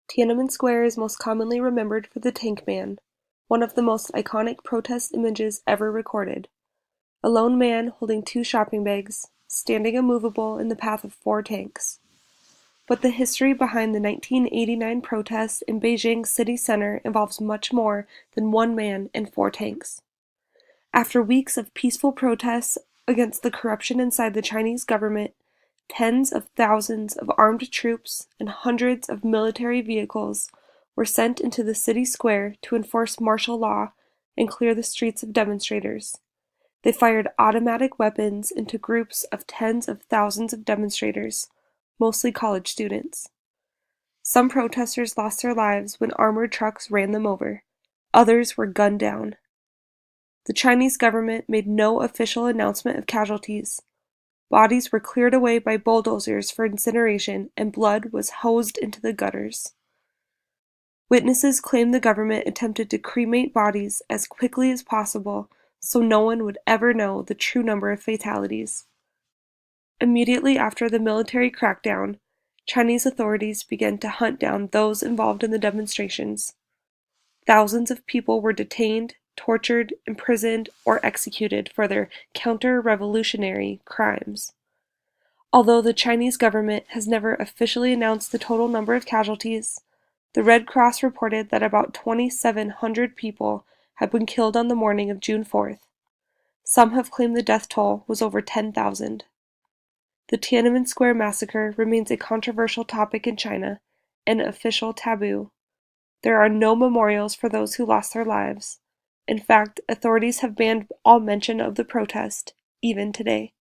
Tiananmen Square is most commonly remembered for the Tank Man, one of the most iconic protest images ever recorded. A lone man holding two shopping bags, standing immovable in the path of four tanks. But the history behind the 1989 protests in Beijing's city center involves much more than one man and four tanks. After weeks of peaceful protests against the corruption inside the Chinese government, tens of thousands of armed troops and hundreds of military vehicles were sent into the city square to enforce martial law and clear the streets of demonstrators. They fired automatic weapons into groups of tens of thousands of demonstrators, mostly college students. Some protesters lost their lives when armored trucks ran them over. Others were gunned down. The Chinese government made no official announcement of casualties. Bodies were cleared away by bulldozers for incineration, and blood was hosed into the gutters. Witnesses claim the government attempted to cremate bodies as quickly as possible so no one would ever know the true number of fatalities. Immediately after the military crackdown, Chinese authorities began to hunt down those involved in the demonstrations. Thousands of people were detained, tortured, imprisoned, or executed for their counter-revolutionary crimes. Although the Chinese government has never officially announced the total number of casualties, the Red Cross reported that about 2,700 people had been killed on the morning of June 4th. Some have claimed the death toll was over 10,000. The Tiananmen Square massacre remains a controversial topic in China, an official taboo. There are no memorials for those who lost their lives. In fact, authorities have banned all mention of the protest, even today.